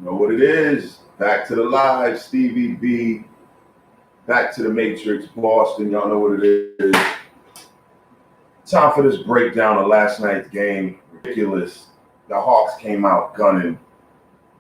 Know what it is. Back to the live, Stevie B. Back to the Matrix, Boston. Y'all know what it is. Time for this breakdown of last night's game. Ridiculous. The Hawks came out gunning.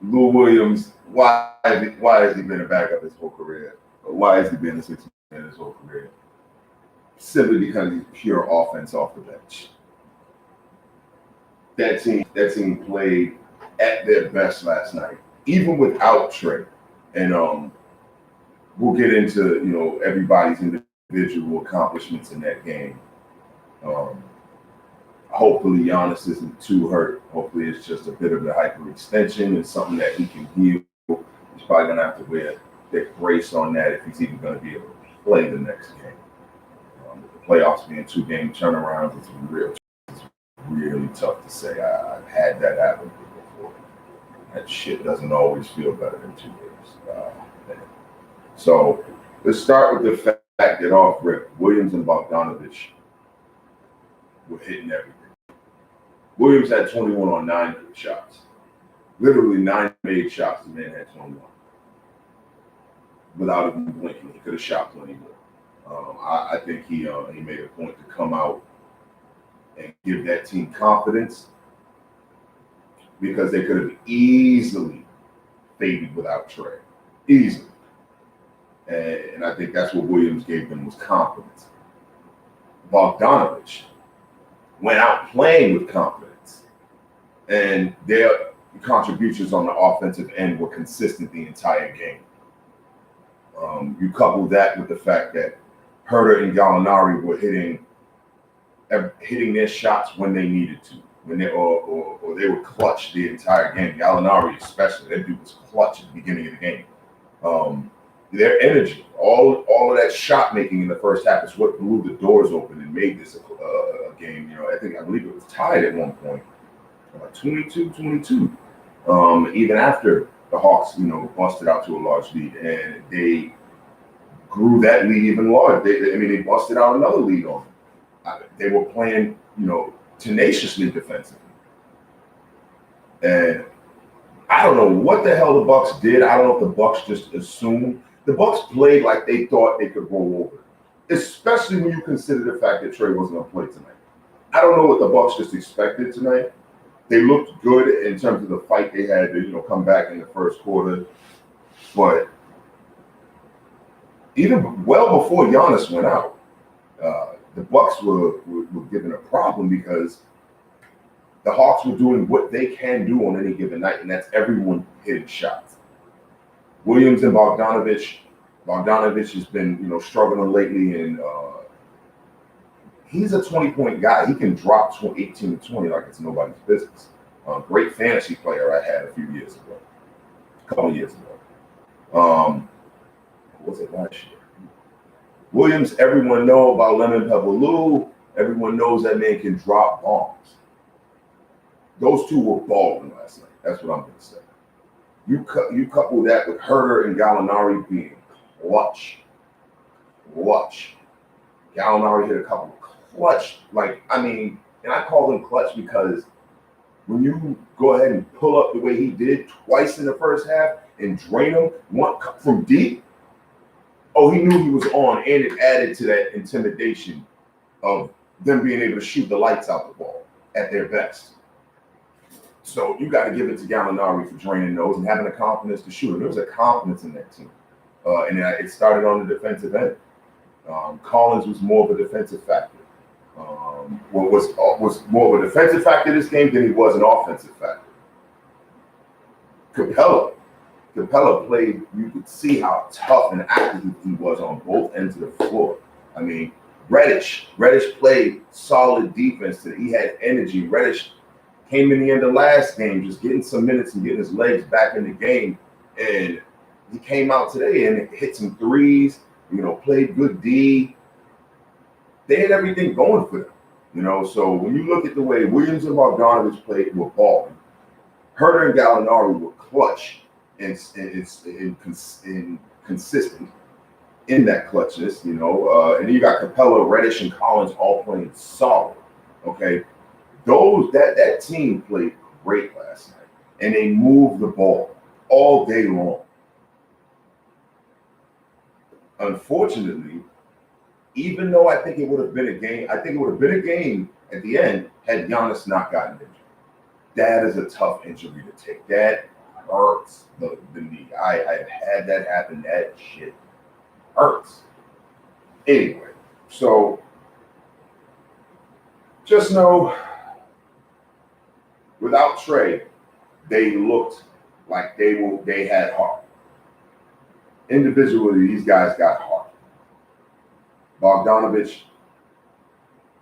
Lou Williams, why has he been a backup his whole career? Why has he been a six-man his whole career? Simply because he's pure offense off the bench. That team played at their best last night, even without Trey. And we'll get into everybody's individual accomplishments in that game. Hopefully Giannis isn't too hurt. Hopefully it's just a bit of a hyperextension and something that he can heal. He's probably gonna have to wear that brace on that if he's even gonna be able to play the next game. With the playoffs being 2-game turnarounds, it's really tough to say. I've had that happen before. That shit doesn't always feel better than 2 years. So let's start with the fact that off rip, Williams and Bogdanovich were hitting everything. Williams had 21 on 9 shots. Literally 9 made shots. The man had 21. Without even blinking, he could have shot plenty more. I think he made a point to come out and give that team confidence because they could have easily faded without Trey. Easily. And I think that's what Williams gave them was confidence. Bogdanovich went out playing with confidence. And their contributions on the offensive end were consistent the entire game. You couple that with the fact that Herter and Gallinari were hitting their shots when they needed to, or they were clutch the entire game. Gallinari especially, that dude was clutch at the beginning of the game. Their energy, all of that shot making in the first half is what blew the doors open and made this a game. I believe it was tied at one point, 22-22. Even after the Hawks, busted out to a large lead, and they grew that lead even larger. They busted out another lead on them. They were playing, tenaciously defensively, and I don't know what the hell the Bucks did. I don't know if the Bucks just assumed. The Bucks played like they thought they could roll over, especially when you consider the fact that Trey wasn't going to play tonight. I don't know what the Bucks just expected tonight. They looked good in terms of the fight they had to, come back in the first quarter, but even well before Giannis went out, the Bucks were given a problem because the Hawks were doing what they can do on any given night, and that's everyone hitting shots. Williams and Bogdanovich has been, struggling lately, and he's a 20-point guy. He can drop 18 to 20 like it's nobody's business. Great fantasy player I had a couple years ago. What was it last year? Williams, everyone know about Lemon Pebble Lou. Everyone knows that man can drop bombs. Those two were balling last night. That's what I'm going to say. You couple that with Herter and Gallinari being clutch. Gallinari hit a couple clutch, and I call him clutch because when you go ahead and pull up the way he did twice in the first half and drain him, one from deep, he knew he was on, and it added to that intimidation of them being able to shoot the lights out the ball at their best. So you got to give it to Gallinari for draining those and having the confidence to shoot. And there was a confidence in that team. And it started on the defensive end. Collins was more of a defensive factor. Was more of a defensive factor this game than he was an offensive factor. Capella played, you could see how tough and active he was on both ends of the floor. Reddish played solid defense today. He had energy. Reddish came in the end of last game just getting some minutes and getting his legs back in the game. And he came out today and hit some threes, played good D. They had everything going for them, So when you look at the way Williams and Bogdanovich played, were balling. Herter and Gallinari were clutch and consistent in that clutchness, and then you got Capella, Reddish, and Collins all playing solid. Okay. That team played great last night, and they moved the ball. all day long. Unfortunately, even though I think it would have been a game, I think it would have been a game at the end had Giannis not gotten injured. That is a tough injury to take. That hurts the knee. I've had that happen. That shit hurts. Anyway, so just know, without Trae, they looked like they had heart. Individually, these guys got heart. Bogdanovich,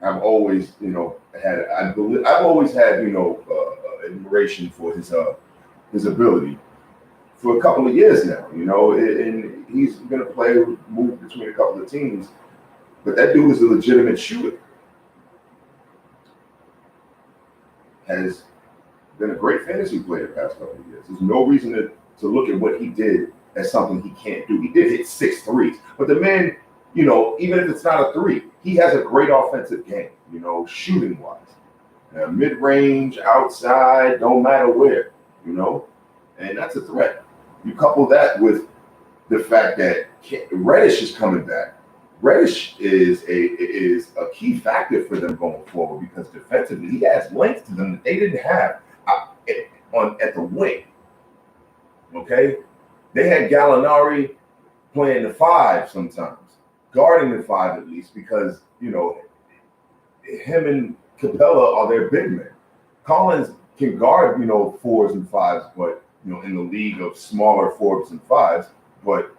I've always, I've always had, admiration for his ability for a couple of years now, and he's been a player who moved between a couple of teams, but that dude is a legitimate shooter. Has been a great fantasy player the past couple of years. There's no reason to look at what he did as something he can't do. He did hit 6 threes, but the man, even if it's not a three, he has a great offensive game, shooting wise. Mid-range, outside, don't matter where, and that's a threat. You couple that with the fact that Reddish is coming back. Reddish is a key factor for them going forward because defensively he adds length to them that they didn't have at the wing. Okay, they had Gallinari playing the 5 sometimes, guarding the 5 at least because him and Capella are their big men. Collins can guard 4s and 5s, but in the league of smaller 4s and 5s, but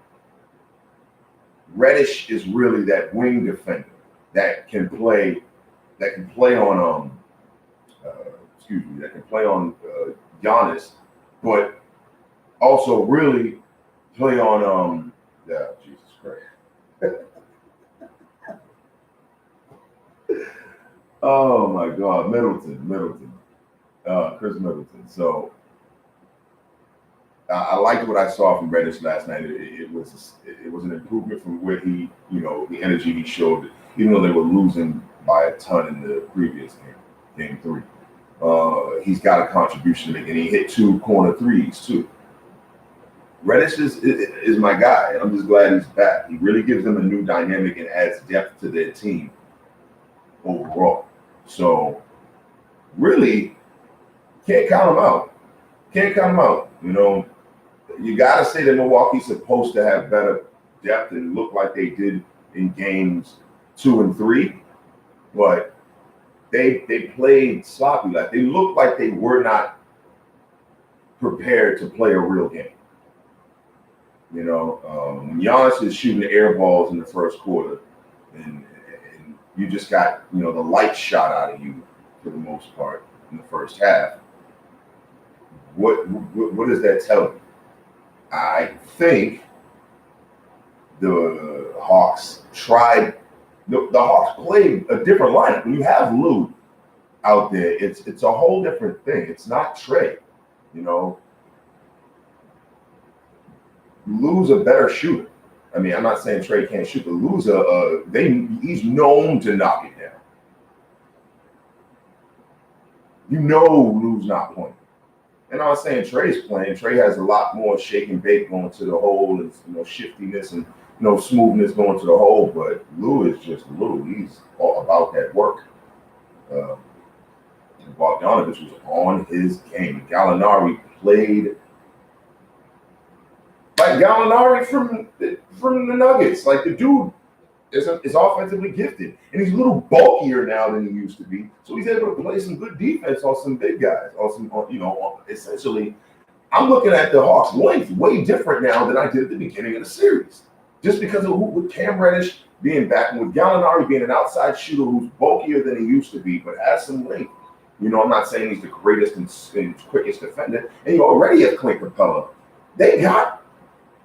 Reddish is really that wing defender that can play on Giannis, but also really play on Jesus Christ. Oh my God, Middleton, Chris Middleton. So I liked what I saw from Reddish last night. It was an improvement from where he, the energy he showed, even though they were losing by a ton in the previous game 3. He's got a contribution to make, and he hit 2 corner threes too. Reddish is my guy, and I'm just glad he's back. He really gives them a new dynamic and adds depth to their team overall. So really, can't count him out. You got to say that Milwaukee's supposed to have better depth and look like they did in games 2 and 3, but they played sloppy. Like they looked like they were not prepared to play a real game. When Giannis is shooting the air balls in the first quarter, and you just got the light shot out of you for the most part in the first half. What does that tell you? I think the Hawks tried. The Hawks played a different lineup. When you have Lou out there, it's a whole different thing. It's not Trae. Lou's a better shooter. I mean, I'm not saying Trae can't shoot, but Lou's he's known to knock it down. Lou's not playing. And I'm not saying Trae's playing. Trae has a lot more shake and bake going to the hole and shiftiness and smoothness going to the hole, but Lou is just Lou. He's all about that work. And Bogdanovich was on his game. Gallinari played like Gallinari from the Nuggets. Like the dude is offensively gifted, and he's a little bulkier now than he used to be. So he's able to play some good defense on some big guys. Essentially, I'm looking at the Hawks' length way different now than I did at the beginning of the series, just because of with Cam Reddish being back and with Gallinari being an outside shooter who's bulkier than he used to be, but has some length. I'm not saying he's the greatest and quickest defender, and you already have Clint Capella. They got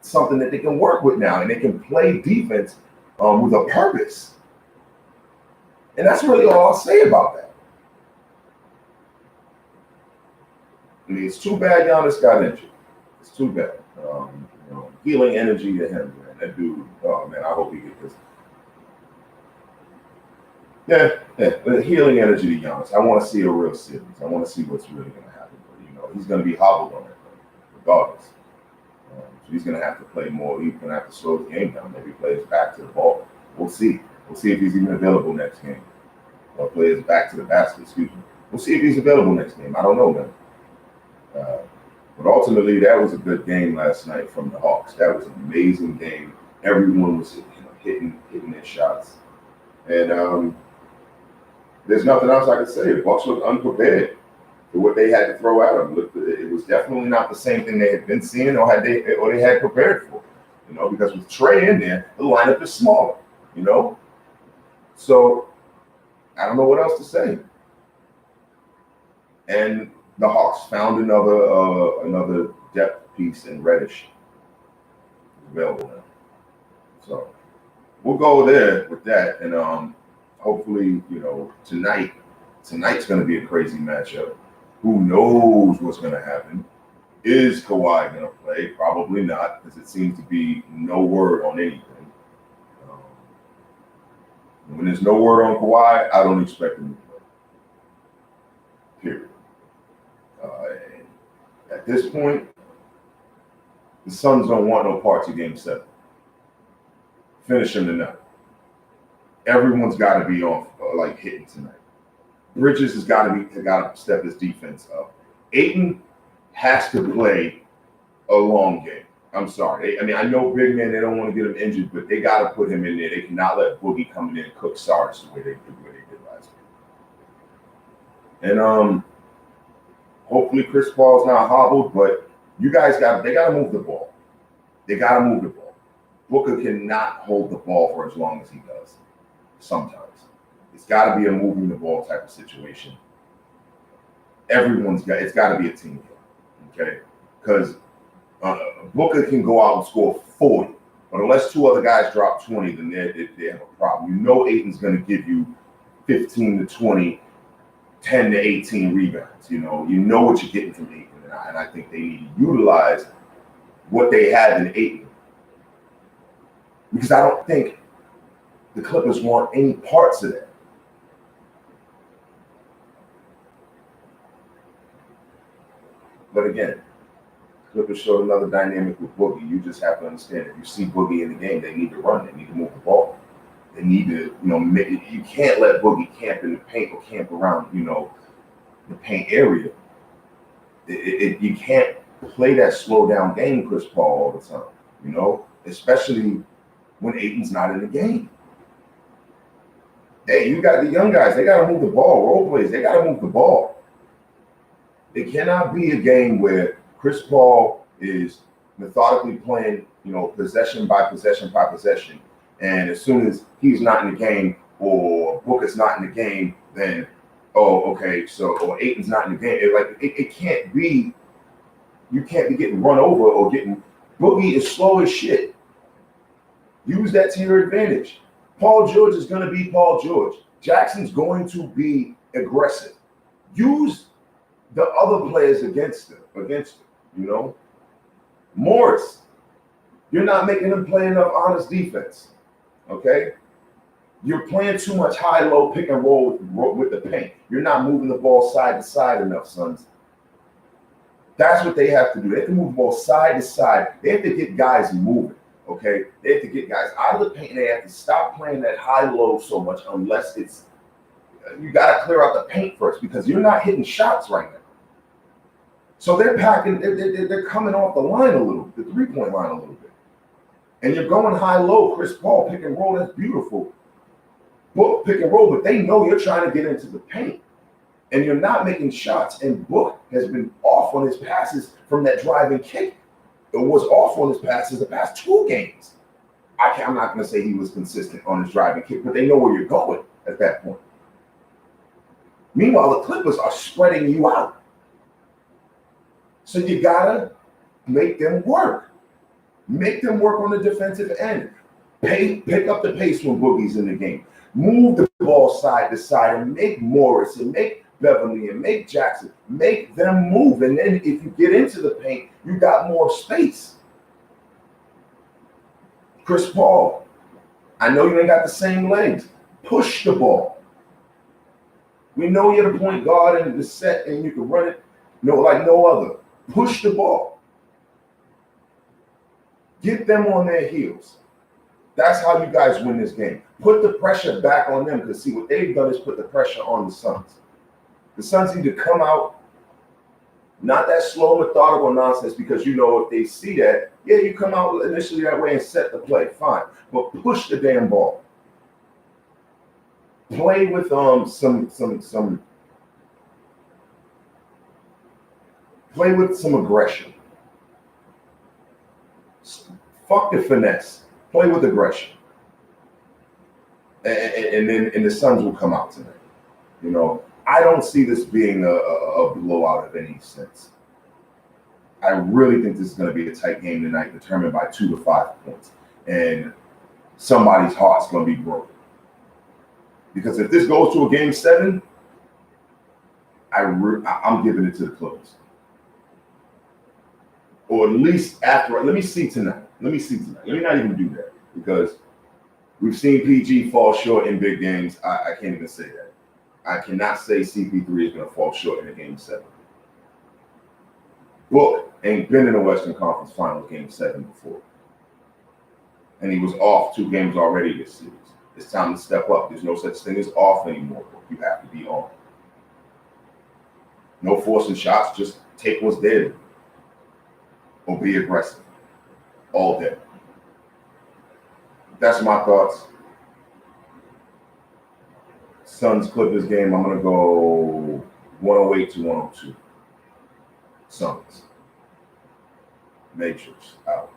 something that they can work with now, and they can play defense with a purpose. And that's really all I'll say about that. I mean, it's too bad Giannis got injured. It's too bad. Healing energy to him, man. That dude, oh man, I hope he gets this. Yeah, healing energy to Giannis. I want to see a real series. I want to see what's really going to happen. But, he's going to be hobbled on that thing, regardless. he's going to have to play more. He's going to have to slow the game down. Maybe play his back to the ball. We'll see. We'll see if he's even available next game. Or play his back to the basket, excuse me. We'll see if he's available next game. I don't know, man. But ultimately, that was a good game last night from the Hawks. That was an amazing game. Everyone was hitting their shots. And there's nothing else I can say. The Bucks looked unprepared for what they had to throw at them. It was definitely not the same thing they had been seeing or they had prepared for. Because with Trey in there, the lineup is smaller. So I don't know what else to say. And the Hawks found another depth piece in Reddish available now. So we'll go there with that, and hopefully, tonight's going to be a crazy matchup. Who knows what's going to happen? Is Kawhi going to play? Probably not, because it seems to be no word on anything. When there's no word on Kawhi, I don't expect him to play. Period. At this point, the Suns don't want no parts of Game 7. Finish him tonight. Everyone's got to be on, hitting tonight. Bridges has got to step his defense up. Ayton has to play a long game. I'm sorry. I know big men, they don't want to get him injured, but they got to put him in there. They cannot let Boogie come in and cook Sarge the way they did last week. And hopefully Chris Paul's not hobbled, but they got to move the ball. They got to move the ball. Booker cannot hold the ball for as long as he does. Sometimes. It's got to be a moving the ball type of situation. It's got to be a team game, okay? Because Booker can go out and score 40, but unless two other guys drop 20, then they have a problem. Ayton's going to give you 15 to 20, 10 to 18 rebounds. You know what you're getting from Ayton, and I think they need to utilize what they had in Ayton, because I don't think the Clippers want any parts of that. But again, Clippers showed another dynamic with Boogie. You just have to understand, if you see Boogie in the game, they need to run. They need to move the ball. They need to, you can't let Boogie camp in the paint or camp around, the paint area. You can't play that slow down game, Chris Paul, all the time, especially when Ayton's not in the game. Hey, you got the young guys. They got to move the ball. Role plays. They got to move the ball. It cannot be a game where Chris Paul is methodically playing, possession by possession by possession. And as soon as he's not in the game or Booker's not in the game, then, or Ayton's not in the game. It can't be, you can't be getting run over or Boogie is slow as shit. Use that to your advantage. Paul George is going to be Paul George. Jackson's going to be aggressive. Use the other players against him. Morris, you're not making him play enough honest defense. Okay? You're playing too much high-low pick and roll with the paint. You're not moving the ball side to side enough, sons. That's what they have to do. They have to move the ball side to side. They have to get guys moving. Okay? They have to get guys out of the paint. They have to stop playing that high-low so much unless it's you got to clear out the paint first, because you're not hitting shots right now. So they're packing, they're coming off the line a little, the three-point line a little bit. And you're going high-low, Chris Paul, pick and roll, that's beautiful. Book, pick and roll, but they know you're trying to get into the paint. And you're not making shots. And Book has been off on his passes from that driving kick. It was off on his passes the past 2 games. I'm not going to say he was consistent on his driving kick, but they know where you're going at that point. Meanwhile, the Clippers are spreading you out. So you gotta make them work. Make them work on the defensive end. Pick up the pace when Boogie's in the game. Move the ball side to side and make Morris and make Beverly and make Jackson. Make them move. And then if you get into the paint, you got more space. Chris Paul, I know you ain't got the same legs. Push the ball. We know you're the point guard in the set and you can run it like no other. Push the ball. Get them on their heels. That's how you guys win this game. Put the pressure back on them, because see, what they've done is put the pressure on the Suns. The Suns need to come out, not that slow, methodical nonsense, because you know if they see that, yeah, you come out initially that way and set the play, fine. But push the damn ball. Play with play with some aggression. Fuck the finesse. Play with aggression. And then the Suns will come out tonight. You know, I don't see this being a blowout of any sense. I really think this is going to be a tight game tonight, determined by 2 to 5 points. And somebody's heart's going to be broken. Because if this goes to a game 7, I'm giving it to the Clippers. Or at least after. Let me see tonight. Let me not even do that, because we've seen PG fall short in big games. I can't even say that. I cannot say CP3 is going to fall short in a game 7. Book ain't been in the Western Conference Finals game 7 before. And he was off 2 games already this series. It's time to step up. There's no such thing as off anymore. You have to be on. No forcing shots. Just take what's there. Or be aggressive. All day. That's my thoughts. Suns Clippers game, I'm going to go 108 to 102. Suns. Matrix out.